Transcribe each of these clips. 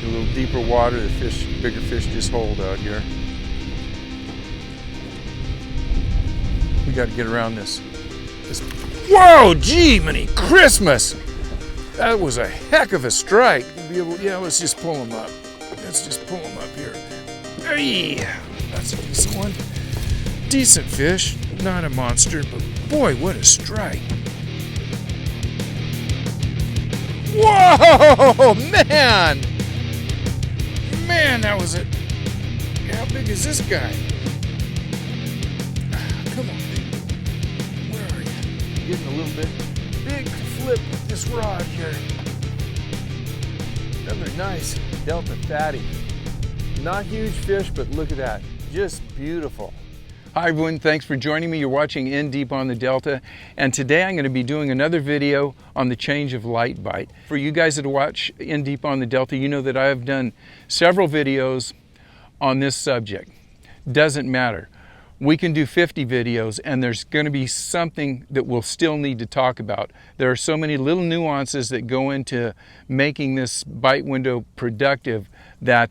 little deeper water, the fish, bigger fish just hold out here. We got to get around this. Whoa, gee, many Christmas! That was a heck of a strike. Yeah, let's just pull him up. Let's just pull him up here. Hey, that's a decent one. Decent fish, not a monster, but boy, what a strike. Whoa, man! Man, that was it. How big is this guy? Come on, baby. Where are you? Getting a little bit big flip with this rod here. Another nice Delta fatty. Not huge fish, but look at that. Just beautiful. Hi everyone, thanks for joining me. You're watching In Deep on the Delta, and today I'm going to be doing another video on the change of light bite. For you guys that watch In Deep on the Delta, you know that I have done several videos on this subject. Doesn't matter. We can do 50 videos and there's going to be something that we'll still need to talk about. There are so many little nuances that go into making this bite window productive that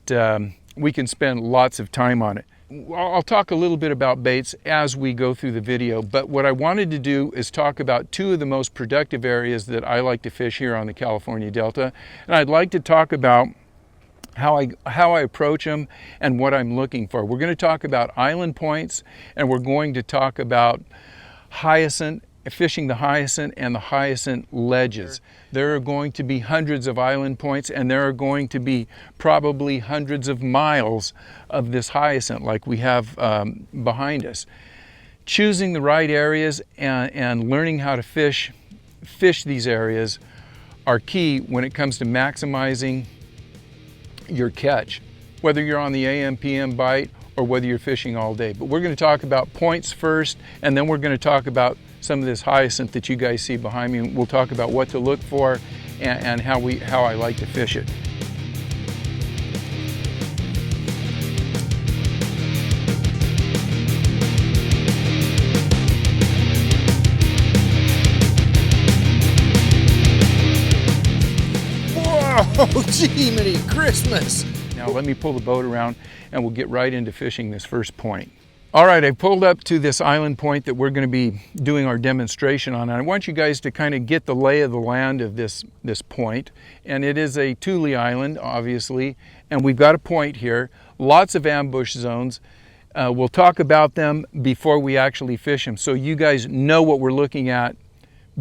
we can spend lots of time on it. I'll talk a little bit about baits as we go through the video, but what I wanted to do is talk about two of the most productive areas that I like to fish here on the California Delta. And I'd like to talk about how I approach them and what I'm looking for. We're going to talk about island points, and we're going to talk about hyacinth, fishing the hyacinth and the hyacinth ledges. There are going to be hundreds of island points, and there are going to be probably hundreds of miles of this hyacinth like we have behind us. Choosing the right areas and learning how to fish these areas are key when it comes to maximizing your catch, whether you're on the AM/PM bite or whether you're fishing all day. But we're going to talk about points first, and then we're going to talk about some of this hyacinth that you guys see behind me. We'll talk about what to look for and how I like to fish it. Oh, gee, many Christmas! Now let me pull the boat around and we'll get right into fishing this first point. All right, I pulled up to this island point that we're going to be doing our demonstration on. And I want you guys to kind of get the lay of the land of this point. And it is a tule island, obviously, and we've got a point here. Lots of ambush zones. We'll talk about them before we actually fish them, so you guys know what we're looking at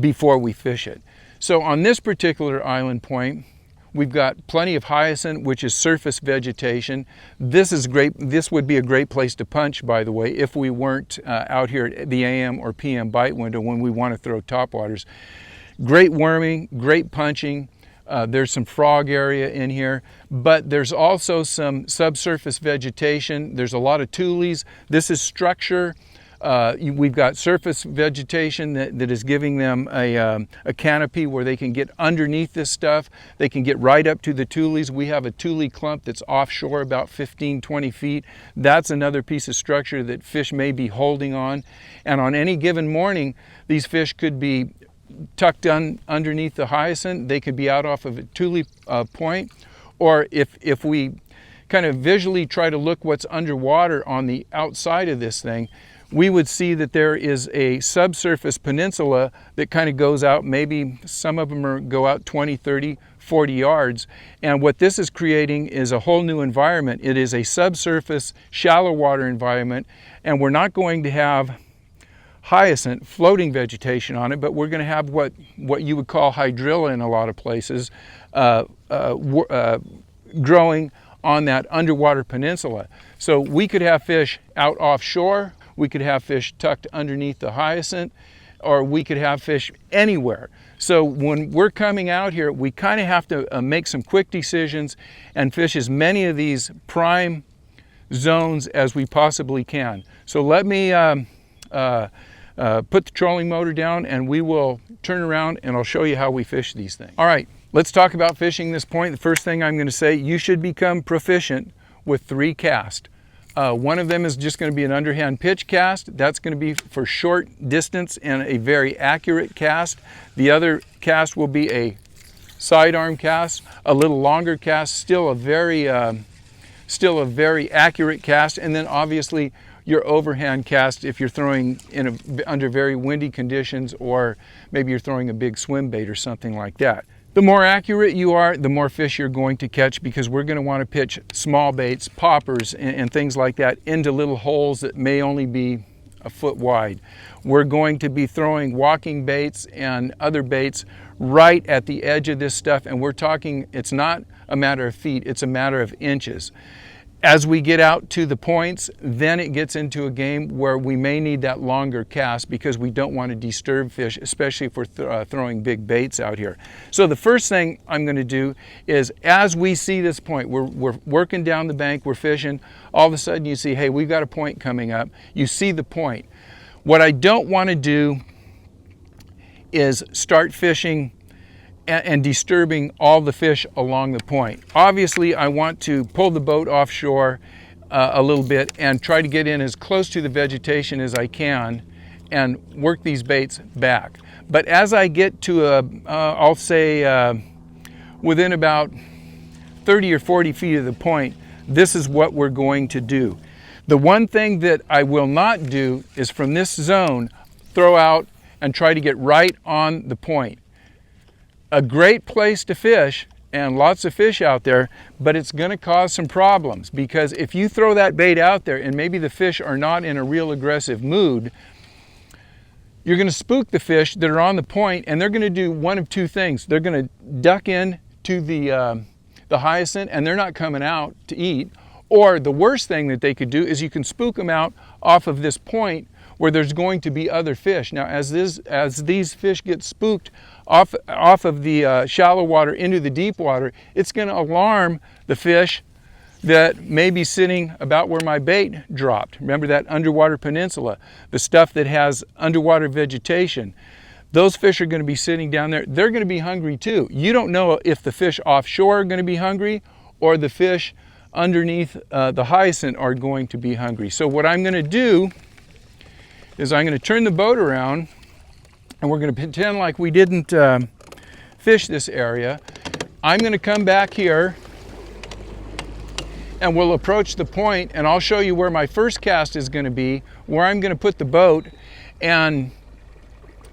before we fish it. So on this particular island point, we've got plenty of hyacinth, which is surface vegetation. This is great. This would be a great place to punch, by the way, if we weren't out here at the AM or PM bite window when we want to throw topwaters. Great worming, great punching. There's some frog area in here, but there's also some subsurface vegetation. There's a lot of tules. This is structure. We've got surface vegetation that is giving them a canopy where they can get underneath this stuff. They can get right up to the tules. We have a tule clump that's offshore about 15-20 feet. That's another piece of structure that fish may be holding on. And on any given morning, these fish could be tucked underneath the hyacinth. They could be out off of a tule point. Or if we kind of visually try to look what's underwater on the outside of this thing, we would see that there is a subsurface peninsula that kind of goes out, maybe some of them go out 20, 30, 40 yards. And what this is creating is a whole new environment. It is a subsurface, shallow water environment, and we're not going to have hyacinth floating vegetation on it, but we're going to have what you would call hydrilla in a lot of places growing on that underwater peninsula. So we could have fish out offshore, we could have fish tucked underneath the hyacinth, or we could have fish anywhere. So when we're coming out here, we kind of have to make some quick decisions and fish as many of these prime zones as we possibly can. So let me put the trolling motor down and we will turn around and I'll show you how we fish these things. All right, let's talk about fishing this point. The first thing I'm going to say, you should become proficient with 3 casts. One of them is just going to be an underhand pitch cast. That's going to be for short distance and a very accurate cast. The other cast will be a sidearm cast, a little longer cast, still a very accurate cast, and then obviously your overhand cast if you're throwing under very windy conditions, or maybe you're throwing a big swim bait or something like that. The more accurate you are, the more fish you're going to catch, because we're going to want to pitch small baits, poppers, and things like that into little holes that may only be a foot wide. We're going to be throwing walking baits and other baits right at the edge of this stuff, and we're talking, it's not a matter of feet, it's a matter of inches. As we get out to the points, then it gets into a game where we may need that longer cast, because we don't want to disturb fish, especially if we're throwing big baits out here. So the first thing I'm going to do is, as we see this point, we're working down the bank, we're fishing, all of a sudden you see, hey, we've got a point coming up. You see the point. What I don't want to do is start fishing and disturbing all the fish along the point. Obviously, I want to pull the boat offshore a little bit and try to get in as close to the vegetation as I can and work these baits back. But as I get to I'll say within about 30 or 40 feet of the point, this is what we're going to do. The one thing that I will not do is, from this zone, throw out and try to get right on the point. A great place to fish, and lots of fish out there, but it's going to cause some problems, because if you throw that bait out there and maybe the fish are not in a real aggressive mood, you're going to spook the fish that are on the point, and they're going to do one of two things. They're going to duck in to the hyacinth, and they're not coming out to eat. Or the worst thing that they could do is you can spook them out off of this point where there's going to be other fish. Now, as these fish get spooked off of the shallow water into the deep water, it's going to alarm the fish that may be sitting about where my bait dropped. Remember that underwater peninsula, the stuff that has underwater vegetation. Those fish are going to be sitting down there. They're going to be hungry too. You don't know if the fish offshore are going to be hungry or the fish underneath the hyacinth are going to be hungry. So what I'm going to do is I'm going to turn the boat around, and we're going to pretend like we didn't fish this area. I'm going to come back here, and we'll approach the point, and I'll show you where my first cast is going to be, where I'm going to put the boat, and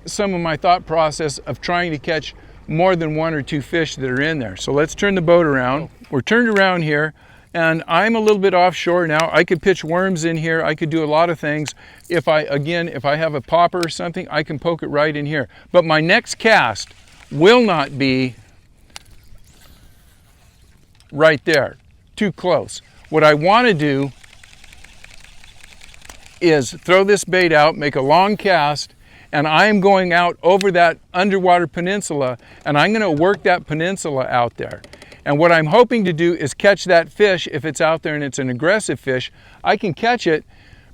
some of my thought process of trying to catch more than one or two fish that are in there. So let's turn the boat around. We're turned around here, and I'm a little bit offshore now. I could pitch worms in here. I could do a lot of things. If I have a popper or something, I can poke it right in here. But my next cast will not be right there, too close. What I want to do is throw this bait out, make a long cast, and I'm going out over that underwater peninsula, and I'm going to work that peninsula out there. And what I'm hoping to do is catch that fish. If it's out there and it's an aggressive fish, I can catch it,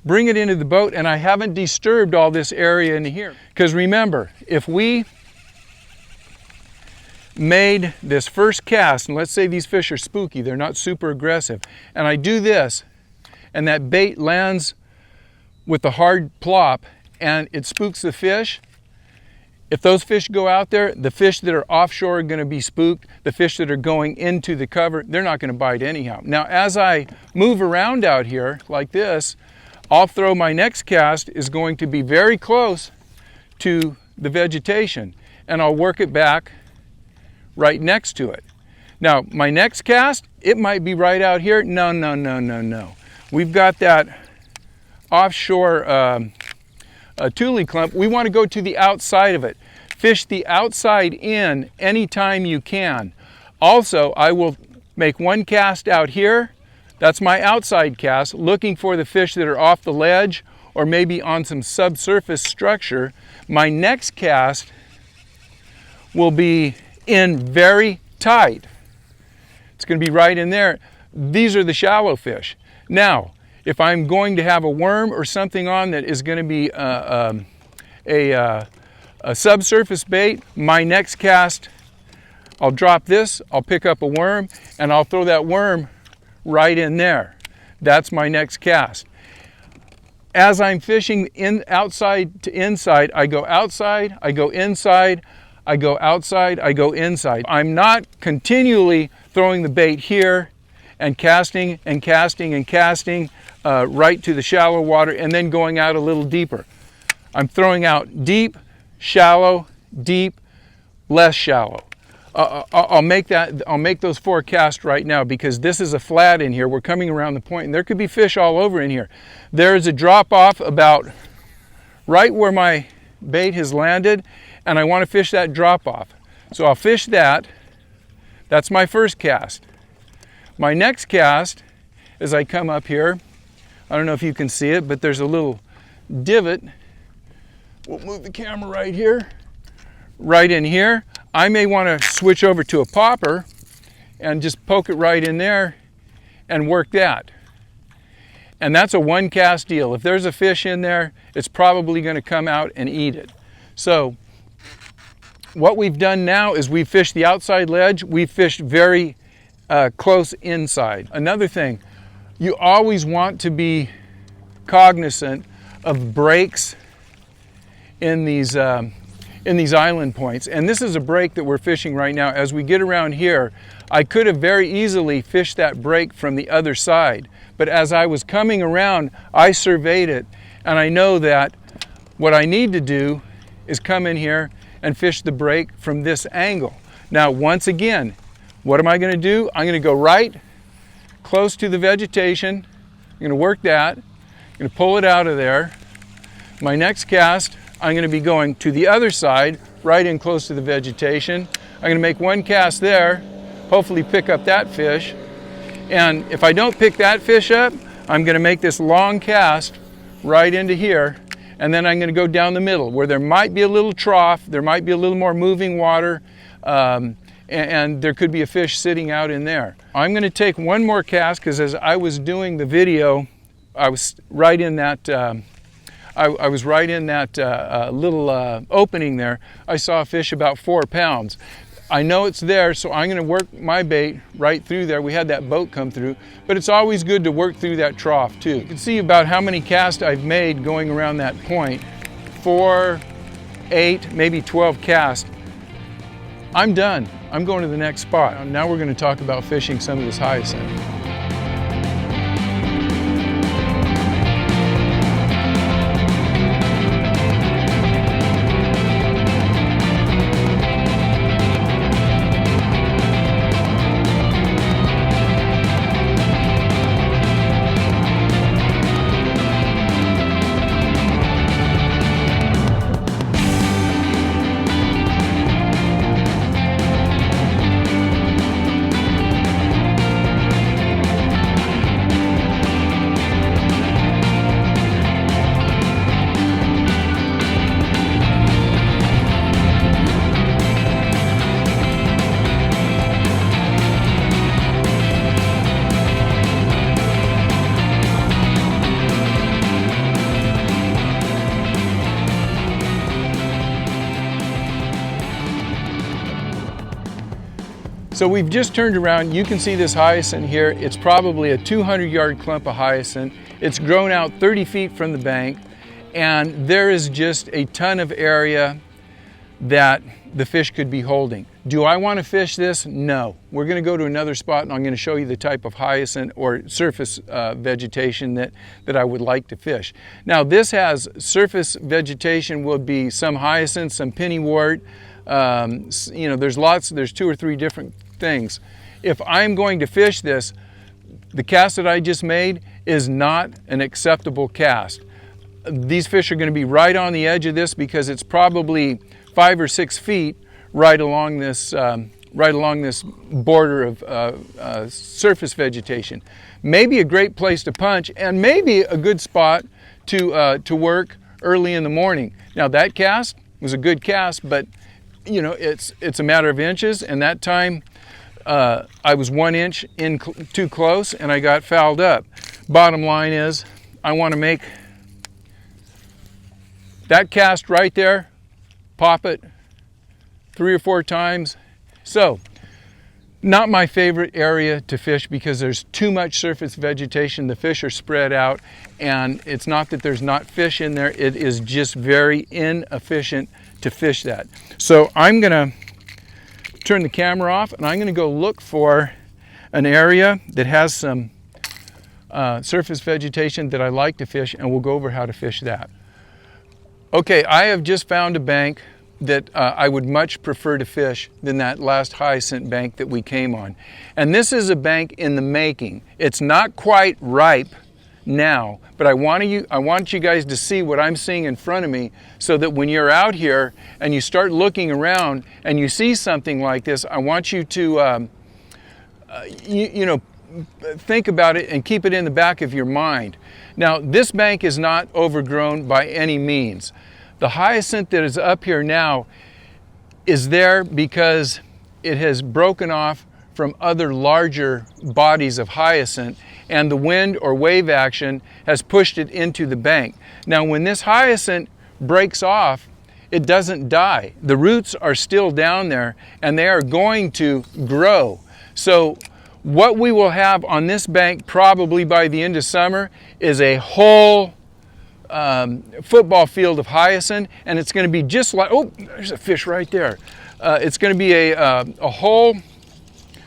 bring it into the boat, and I haven't disturbed all this area in here. Because remember, if we made this first cast, and let's say these fish are spooky, they're not super aggressive, and I do this, and that bait lands with the hard plop, and it spooks the fish, if those fish go out there, the fish that are offshore are going to be spooked. The fish that are going into the cover, they're not going to bite anyhow. Now, as I move around out here like this, I'll throw my next cast is going to be very close to the vegetation, and I'll work it back right next to it. Now, my next cast, it might be right out here. No, no, no, no, no. We've got that offshore tule clump. We want to go to the outside of it. Fish the outside in anytime you can. Also, I will make one cast out here. That's my outside cast, looking for the fish that are off the ledge or maybe on some subsurface structure. My next cast will be in very tight. It's going to be right in there. These are the shallow fish. Now, if I'm going to have a worm or something on that is going to be a subsurface bait, my next cast, I'll drop this, I'll pick up a worm, and I'll throw that worm right in there. That's my next cast. As I'm fishing outside to inside, I go outside, I go inside, I go outside, I go inside. I'm not continually throwing the bait here and casting and casting and casting right to the shallow water and then going out a little deeper. I'm throwing out deep, shallow, deep, less shallow. I'll make those 4 casts right now because this is a flat in here. We're coming around the point and there could be fish all over in here. There is a drop off about right where my bait has landed, and I want to fish that drop off. So I'll fish that. That's my first cast. My next cast, as I come up here, I don't know if you can see it, but there's a little divot. We'll move the camera right here, right in here. I may want to switch over to a popper and just poke it right in there and work that. And that's a 1 cast deal. If there's a fish in there, it's probably going to come out and eat it. So what we've done now is we've fished the outside ledge. We've fished very close inside. Another thing, you always want to be cognizant of breaks in these island points. And this is a break that we're fishing right now. As we get around here, I could have very easily fished that break from the other side. But as I was coming around, I surveyed it, and I know that what I need to do is come in here and fish the break from this angle. Now, once again, what am I going to do? I'm going to go right close to the vegetation. I'm going to work that. I'm going to pull it out of there. My next cast, I'm going to be going to the other side, right in close to the vegetation. I'm going to make 1 cast there, hopefully pick up that fish. And if I don't pick that fish up, I'm going to make this long cast right into here, and then I'm going to go down the middle where there might be a little trough, there might be a little more moving water, and there could be a fish sitting out in there. I'm going to take 1 more cast because as I was doing the video, I was right in that I was right in that little opening there. I saw a fish about 4 pounds. I know it's there, so I'm going to work my bait right through there. We had that boat come through, but it's always good to work through that trough too. You can see about how many casts I've made going around that point. 4, 8, maybe 12 casts. I'm done. I'm going to the next spot. Now we're going to talk about fishing some of this hyacinth. So we've just turned around. You can see this hyacinth here. It's probably a 200-yard clump of hyacinth. It's grown out 30 feet from the bank, and there is just a ton of area that the fish could be holding. Do I want to fish this? No. We're going to go to another spot, and I'm going to show you the type of hyacinth or surface vegetation that I would like to fish. Now, this has surface vegetation, will be some hyacinth, some pennywort. You know, there's 2 or 3 different things. If I'm going to fish this, the cast that I just made is not an acceptable cast. These fish are going to be right on the edge of this because it's probably 5 or 6 feet right along this border of surface vegetation. Maybe a great place to punch, and maybe a good spot to work early in the morning. Now that cast was a good cast, but you know, it's a matter of inches, and that time I was 1 inch in too close and I got fouled up. Bottom line is, I want to make that cast right there, pop it 3 or 4 times. So Not my favorite area to fish because there's too much surface vegetation. The fish are spread out, and it's not that there's not fish in there, it is just very inefficient to fish that. So I'm gonna turn the camera off and I'm gonna go look for an area that has some surface vegetation that I like to fish, and we'll go over how to fish that. Okay, I have just found a bank that I would much prefer to fish than that last hyacinth bank that we came on. And this is a bank in the making. It's not quite ripe now, but I want you guys to see what I'm seeing in front of me, so that when you're out here and you start looking around and you see something like this, I want you to you know, think about it and keep it in the back of your mind. Now, this bank is not overgrown by any means. The hyacinth that is up here now is there because it has broken off from other larger bodies of hyacinth, and the wind or wave action has pushed it into the bank. Now, when this hyacinth breaks off, it doesn't die. The roots are still down there and they are going to grow. So what we will have on this bank probably by the end of summer is a whole football field of hyacinth, and it's going to be just like, oh, there's a fish right there. It's going to be a whole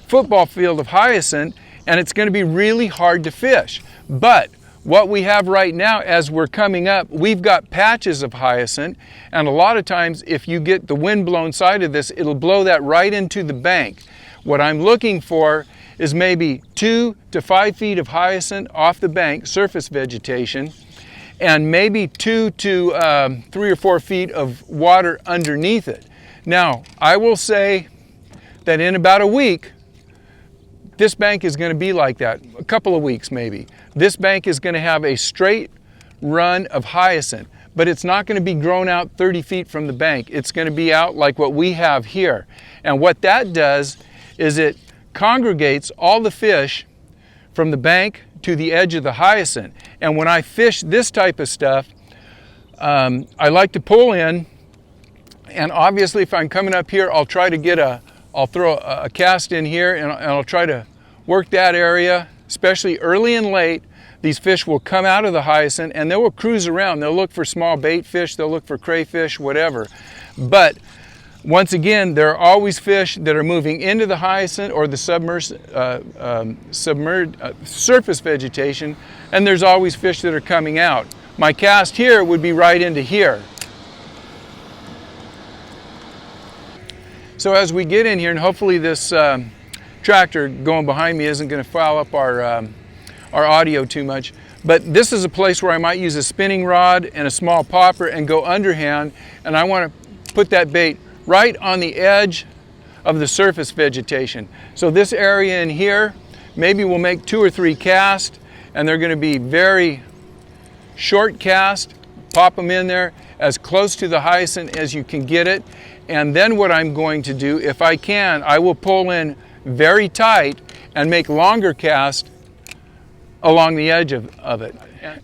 football field of hyacinth, and it's going to be really hard to fish. But what we have right now, as we're coming up, we've got patches of hyacinth, and a lot of times if you get the wind blown side of this, it'll blow that right into the bank. What I'm looking for is maybe 2 to 5 feet of hyacinth off the bank, surface vegetation, and maybe 2 to 3 or 4 feet of water underneath it. Now, I will say that in about a week, this bank is going to be like that, a couple of weeks maybe. This bank is going to have a straight run of hyacinth, but it's not going to be grown out 30 feet from the bank. It's going to be out like what we have here. And what that does is it congregates all the fish from the bank to the edge of the hyacinth. And when I fish this type of stuff, I like to pull in, and obviously if I'm coming up here, I'll try to I'll throw a cast in here, and I'll try to work that area, especially early and late. These fish will come out of the hyacinth and they will cruise around. They'll look for small bait fish, they'll look for crayfish, whatever. But once again, there are always fish that are moving into the hyacinth or the submerged surface vegetation, and there's always fish that are coming out. My cast here would be right into here. So as we get in here, and hopefully this tractor going behind me isn't going to foul up our audio too much, but this is a place where I might use a spinning rod and a small popper and go underhand, and I want to put that bait right on the edge of the surface vegetation. So this area in here, maybe we'll make 2 or 3 casts, and they're going to be very short casts. Pop them in there as close to the hyacinth as you can get it. And then what I'm going to do, if I can, I will pull in very tight and make longer casts along the edge of it.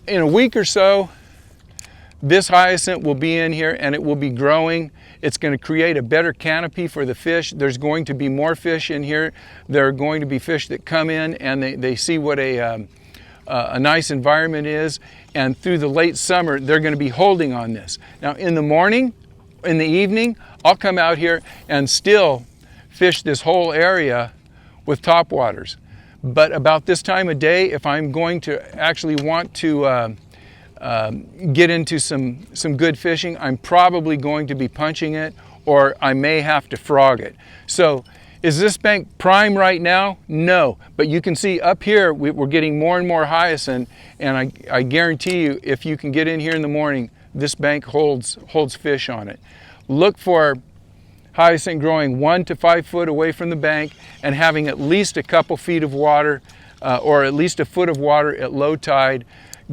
In a week or so, this hyacinth will be in here and it will be growing. It's going to create a better canopy for the fish. There's going to be more fish in here. There are going to be fish that come in and they see what a nice environment is, and through the late summer they're going to be holding on this. Now in the morning, in the evening, I'll come out here and still fish this whole area with topwaters. But about this time of day, if I'm going to actually want to get into some good fishing, I'm probably going to be punching it, or I may have to frog it. So is this bank prime right now? No, but you can see up here we're getting more and more hyacinth, and I guarantee you if you can get in here in the morning, this bank holds fish on it. Look for hyacinth growing 1 to 5 foot away from the bank and having at least a couple feet of water or at least a foot of water at low tide.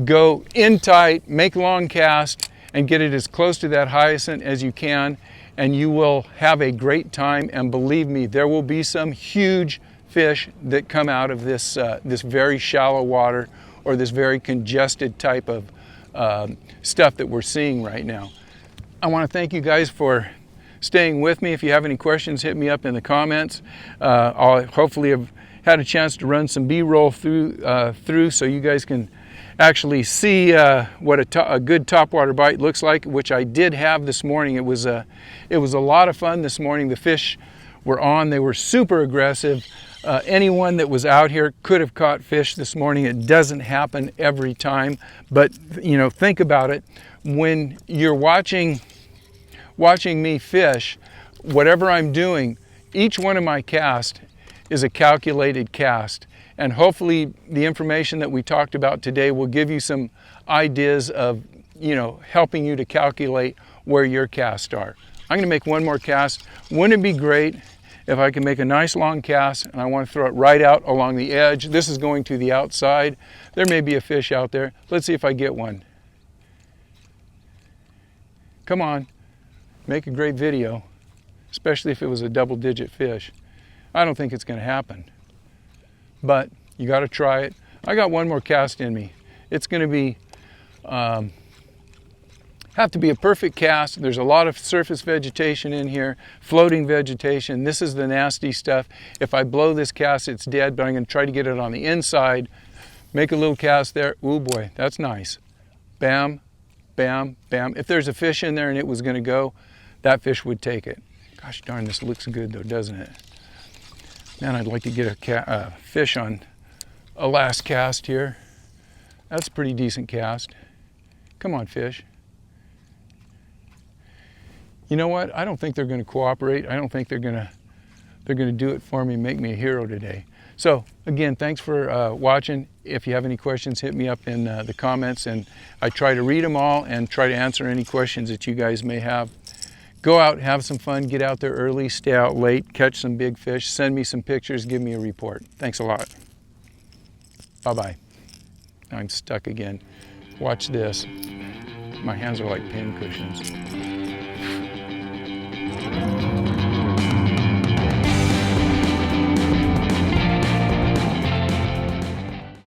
Go in tight, make long cast, and get it as close to that hyacinth as you can, and you will have a great time. And believe me, there will be some huge fish that come out of this this very shallow water or this very congested type of stuff that we're seeing right now. I want to thank you guys for staying with me. If you have any questions, hit me up in the comments. I'll hopefully have had a chance to run some B-roll through so you guys can actually see what a good topwater bite looks like, which I did have this morning. It was a lot of fun this morning. The fish were on. They were super aggressive. Anyone that was out here could have caught fish this morning. It doesn't happen every time, but you know, think about it. When you're watching me fish, whatever I'm doing, each one of my casts is a calculated cast. And hopefully the information that we talked about today will give you some ideas of, you know, helping you to calculate where your casts are. I'm gonna make one more cast. Wouldn't it be great if I can make a nice long cast and I want to throw it right out along the edge? This is going to the outside. There may be a fish out there. Let's see if I get one. Come on, make a great video, especially if it was a double-digit fish. I don't think it's going to happen, but you got to try it. I got one more cast in me. It's going to be have to be a perfect cast. There's a lot of surface vegetation in here, floating vegetation. This is the nasty stuff. If I blow this cast, it's dead, but I'm going to try to get it on the inside. Make a little cast there. Ooh boy, that's nice. Bam, bam, bam. If there's a fish in there and it was going to go, that fish would take it. Gosh darn, this looks good though, doesn't it? Man, I'd like to get a fish on a last cast here. That's a pretty decent cast. Come on, fish. You know what? I don't think they're going to cooperate. I don't think they're going to do it for me and make me a hero today. So again, thanks for watching. If you have any questions, hit me up in the comments, and I try to read them all and try to answer any questions that you guys may have. Go out, have some fun, get out there early, stay out late, catch some big fish, send me some pictures, give me a report. Thanks a lot. Bye-bye. I'm stuck again. Watch this. My hands are like pin cushions.